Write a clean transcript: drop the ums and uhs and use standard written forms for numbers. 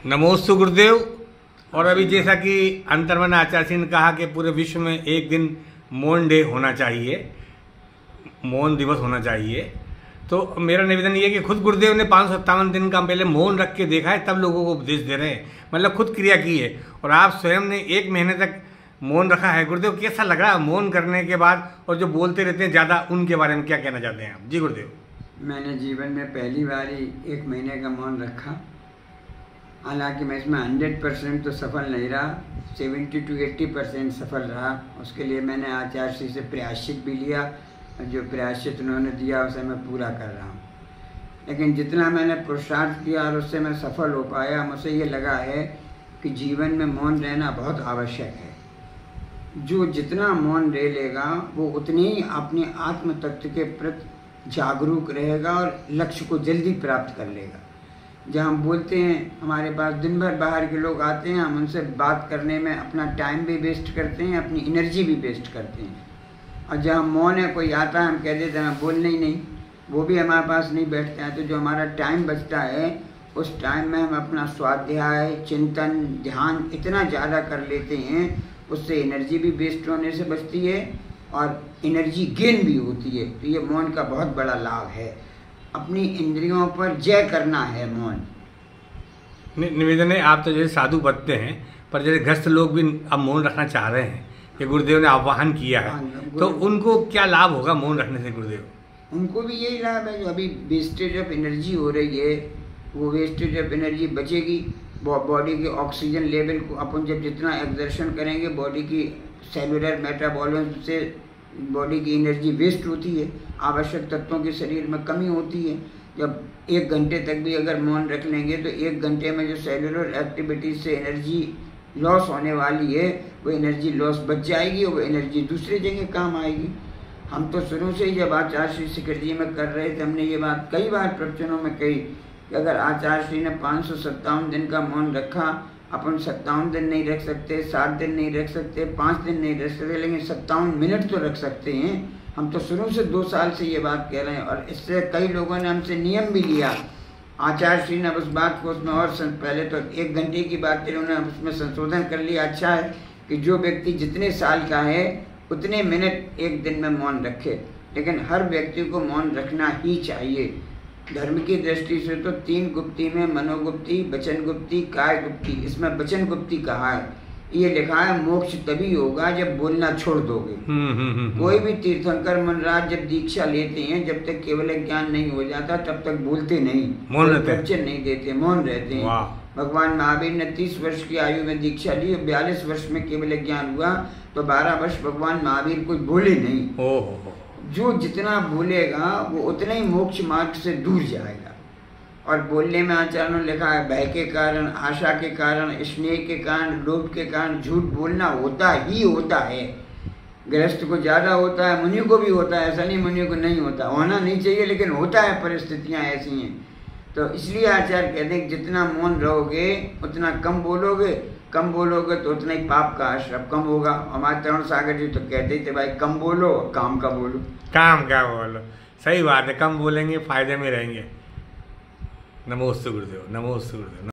नमोस्तु गुरुदेव। और अभी जैसा कि अंतर्मन आचार्य सिंह ने कहा कि पूरे विश्व में एक दिन मौन डे होना चाहिए, मौन दिवस होना चाहिए, तो मेरा निवेदन ये है कि खुद गुरुदेव ने 557 दिन का पहले मौन रख के देखा है, तब लोगों को उपदेश दे रहे हैं, मतलब खुद क्रिया की है। और आप स्वयं ने 1 महीने तक मौन रखा है। गुरुदेव कैसा लग रहा है मौन करने के बाद, और जो बोलते रहते हैं ज़्यादा, उनके बारे में क्या कहना चाहते हैं आप? जी गुरुदेव। मैंने जीवन में पहली बार ही 1 महीने का मौन रखा। हालांकि मैं इसमें 100% तो सफल नहीं रहा, 70 to 80% सफल रहा। उसके लिए मैंने आचार्य श्री से प्रायश्चित भी लिया, जो प्रायश्चित उन्होंने दिया उसे मैं पूरा कर रहा हूँ। लेकिन जितना मैंने पुरुषार्थ किया और उससे मैं सफल हो पाया, मुझे ये लगा है कि जीवन में मौन रहना बहुत आवश्यक है। जो जितना मौन रह लेगा वो उतनी ही अपने आत्म तत्व के प्रति जागरूक रहेगा और लक्ष्य को जल्दी प्राप्त कर लेगा। जब हम बोलते हैं, हमारे पास दिन भर बाहर के लोग आते हैं, हम उनसे बात करने में अपना टाइम भी वेस्ट करते हैं, अपनी एनर्जी भी वेस्ट करते हैं। और जब हम मौन है, कोई आता है, हम कह देते हैं बोलना ही नहीं, वो भी हमारे पास नहीं बैठते हैं। तो जो हमारा टाइम बचता है, उस टाइम में हम अपना स्वाध्याय, चिंतन, ध्यान इतना ज़्यादा कर लेते हैं, उससे एनर्जी भी वेस्ट होने से बचती है और एनर्जी गेन भी होती है। तो ये मौन का बहुत बड़ा लाभ है। अपनी इंद्रियों पर जय करना है मौन। निवेदन है, आप तो जैसे साधु बनते हैं, पर जैसे ग्रस्त लोग भी अब मौन रखना चाह रहे हैं, कि गुरुदेव ने आह्वान किया है, तो उनको क्या लाभ होगा मौन रखने से गुरुदेव? उनको भी यही लाभ है। जो अभी वेस्टेज ऑफ एनर्जी हो रही है, वो वेस्टेज ऑफ एनर्जी बचेगी। बॉडी के ऑक्सीजन लेवल को अपन जब जितना एक्सर्शन करेंगे, बॉडी की सेलुलर मेटाबॉलिज्म से बॉडी की एनर्जी वेस्ट होती है, आवश्यक तत्वों की शरीर में कमी होती है। जब 1 घंटे तक भी अगर मौन रख लेंगे, तो 1 घंटे में जो सेलुलर एक्टिविटीज से एनर्जी लॉस होने वाली है, वो एनर्जी लॉस बच जाएगी और वो एनर्जी दूसरी जगह काम आएगी। हम तो शुरू से ही जब आचार्य श्री शिखर जी में कर रहे थे, हमने ये बात कई बार प्रवचनों में कही कि अगर आचार्य श्री ने 557 दिन का मौन रखा, अपन 57 दिन नहीं रख सकते, 7 दिन नहीं रख सकते, 5 दिन नहीं रख सकते, लेकिन 57 मिनट तो रख सकते हैं। हम तो शुरू से 2 साल से ये बात कह रहे हैं, और इससे कई लोगों ने हमसे नियम भी लिया। आचार्य श्री ने उस बात को उसमें और पहले तो 1 घंटे की बात थी, उन्होंने उसमें संशोधन कर लिया। अच्छा है कि जो व्यक्ति जितने साल का है उतने मिनट 1 दिन में मौन रखे, लेकिन हर व्यक्ति को मौन रखना ही चाहिए। धर्म की दृष्टि से तो 3 गुप्ती में मनोगुप्ती, वचन गुप्ती, काय गुप्ती, इसमें वचन गुप्ती कहा है। ये लिखा है मोक्ष तभी होगा जब बोलना छोड़ दोगे। कोई भी तीर्थंकर मनराज जब दीक्षा लेते हैं, जब तक केवल ज्ञान नहीं हो जाता तब तक बोलते नहीं, वचन नहीं देते, मौन रहते हैं। भगवान महावीर ने 30 वर्ष की आयु में दीक्षा ली, 42 वर्ष में केवल ज्ञान हुआ, तो 12 वर्ष भगवान महावीर कोई बोले नहीं। जो जितना बोलेगा वो उतना ही मोक्ष मार्ग से दूर जाएगा। और बोलने में आचार्यों ने लिखा है, भय के कारण, आशा के कारण, स्नेह के कारण, लोभ के कारण झूठ बोलना होता ही होता है। गृहस्थ को ज़्यादा होता है, मुनि को भी होता है, ऐसा नहीं मुनि को नहीं होता, होना नहीं चाहिए, लेकिन होता है, परिस्थितियाँ ऐसी हैं। तो इसलिए आचार्य कहते हैं कि जितना मौन रहोगे उतना कम बोलोगे, कम बोलोगे तो उतना ही पाप का आश्रम कम होगा। हमारे तरुण सागर जी तो कहते ही थे, भाई कम बोलो, काम का बोलो। काम का बोलो, सही बात है, कम बोलेंगे फायदे में रहेंगे। नमोस्तु गुरुदेव, नमोस्तु गुरुदेव।